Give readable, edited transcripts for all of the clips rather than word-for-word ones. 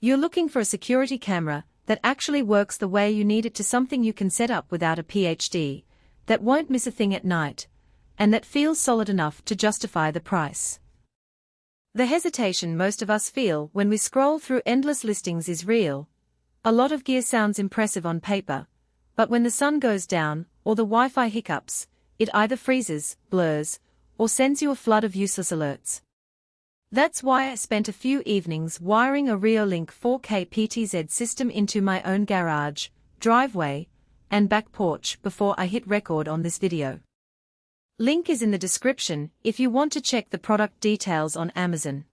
You're looking for a security camera that actually works the way you need it, to something you can set up without a PhD, that won't miss a thing at night, and that feels solid enough to justify the price. The hesitation most of us feel when we scroll through endless listings is real. A lot of gear sounds impressive on paper, but when the sun goes down, or the Wi-Fi hiccups, it either freezes, blurs, or sends you a flood of useless alerts. That's why I spent a few evenings wiring a REOLINK 4K PTZ system into my own garage, driveway, and back porch before I hit record on this video. Link is in the description if you want to check the product details on Amazon.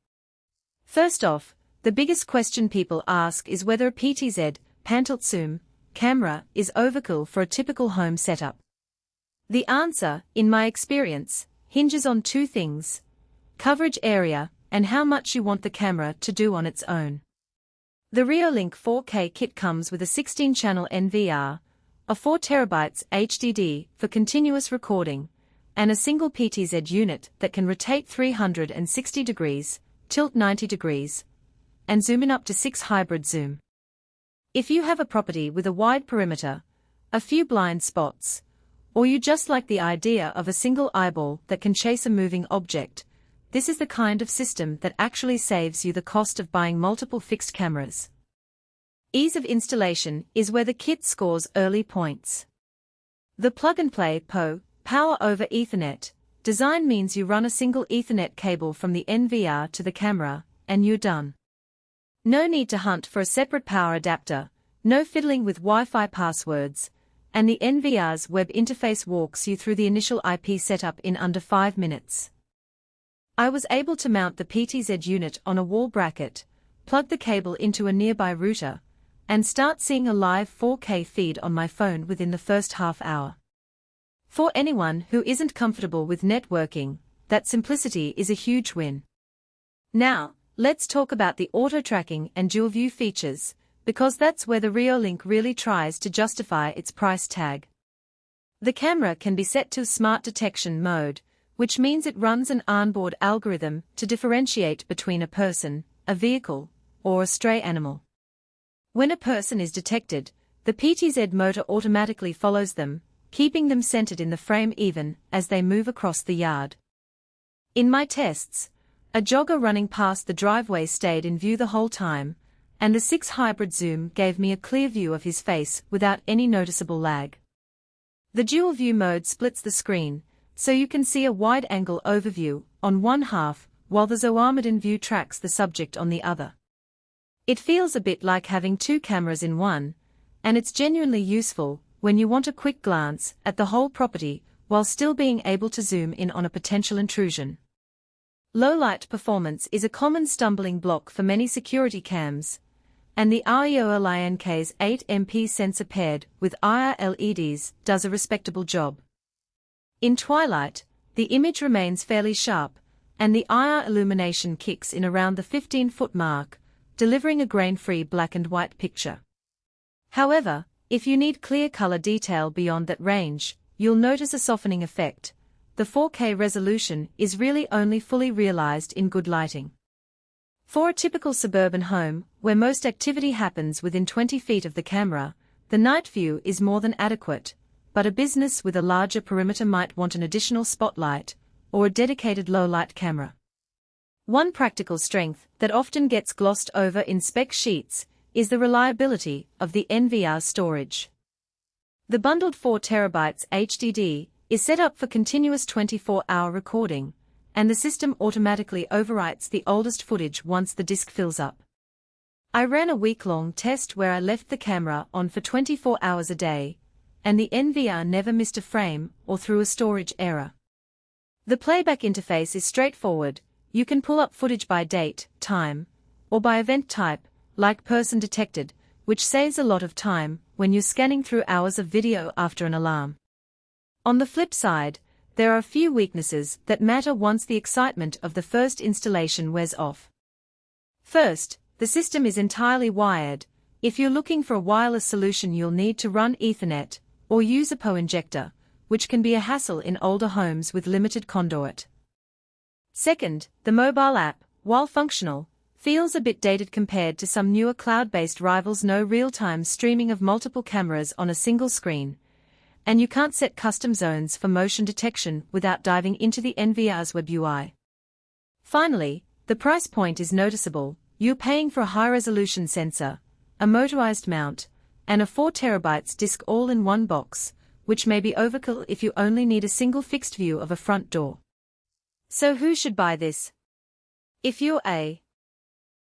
First off, the biggest question people ask is whether a PTZ, pantilt zoom, camera is overkill for a typical home setup. The answer, in my experience, hinges on two things: coverage area, and how much you want the camera to do on its own. The REOLINK 4K kit comes with a 16-channel NVR, a 4TB HDD for continuous recording, and a single PTZ unit that can rotate 360 degrees, tilt 90 degrees, and zoom in up to 6 hybrid zoom. If you have a property with a wide perimeter, a few blind spots, or you just like the idea of a single eyeball that can chase a moving object, this is the kind of system that actually saves you the cost of buying multiple fixed cameras. Ease of installation is where the kit scores early points. The plug-and-play PoE, Power over Ethernet, design means you run a single Ethernet cable from the NVR to the camera, and you're done. No need to hunt for a separate power adapter, no fiddling with Wi-Fi passwords, and the NVR's web interface walks you through the initial IP setup in under 5 minutes. I was able to mount the PTZ unit on a wall bracket, plug the cable into a nearby router, and start seeing a live 4K feed on my phone within the first half hour. For anyone who isn't comfortable with networking, that simplicity is a huge win. Now, let's talk about the auto-tracking and dual-view features, because that's where the REOLINK really tries to justify its price tag. The camera can be set to smart detection mode, which means it runs an onboard algorithm to differentiate between a person, a vehicle, or a stray animal. When a person is detected, the PTZ motor automatically follows them, keeping them centered in the frame even as they move across the yard. In my tests, a jogger running past the driveway stayed in view the whole time, and the 6 hybrid zoom gave me a clear view of his face without any noticeable lag. The dual view mode splits the screen, so you can see a wide-angle overview on one half while the zoommed-in view tracks the subject on the other. It feels a bit like having 2 cameras in one, and it's genuinely useful when you want a quick glance at the whole property while still being able to zoom in on a potential intrusion. Low-light performance is a common stumbling block for many security cams, and the REOLINK's 8MP sensor paired with IR LEDs does a respectable job. In twilight, the image remains fairly sharp, and the IR illumination kicks in around the 15-foot mark, delivering a grain-free black and white picture. However, if you need clear color detail beyond that range, you'll notice a softening effect. The 4K resolution is really only fully realized in good lighting. For a typical suburban home, where most activity happens within 20 feet of the camera, the night view is more than adequate, but a business with a larger perimeter might want an additional spotlight, or a dedicated low-light camera. One practical strength that often gets glossed over in spec sheets is the reliability of the NVR storage. The bundled 4 TB HDD is set up for continuous 24-hour recording, and the system automatically overwrites the oldest footage once the disk fills up. I ran a week-long test where I left the camera on for 24 hours a day, and the NVR never missed a frame or threw a storage error. The playback interface is straightforward. You can pull up footage by date, time, or by event type, like person detected, which saves a lot of time when you're scanning through hours of video after an alarm. On the flip side, there are a few weaknesses that matter once the excitement of the first installation wears off. First, the system is entirely wired. If you're looking for a wireless solution, you'll need to run Ethernet or use a PoE injector, which can be a hassle in older homes with limited conduit. Second, the mobile app, while functional, feels a bit dated compared to some newer cloud-based rivals. No real-time streaming of multiple cameras on a single screen, and you can't set custom zones for motion detection without diving into the NVR's web UI. Finally, the price point is noticeable. You're paying for a high-resolution sensor, a motorized mount, and a 4TB disk all in one box, which may be overkill if you only need a single fixed view of a front door. So who should buy this? If you're a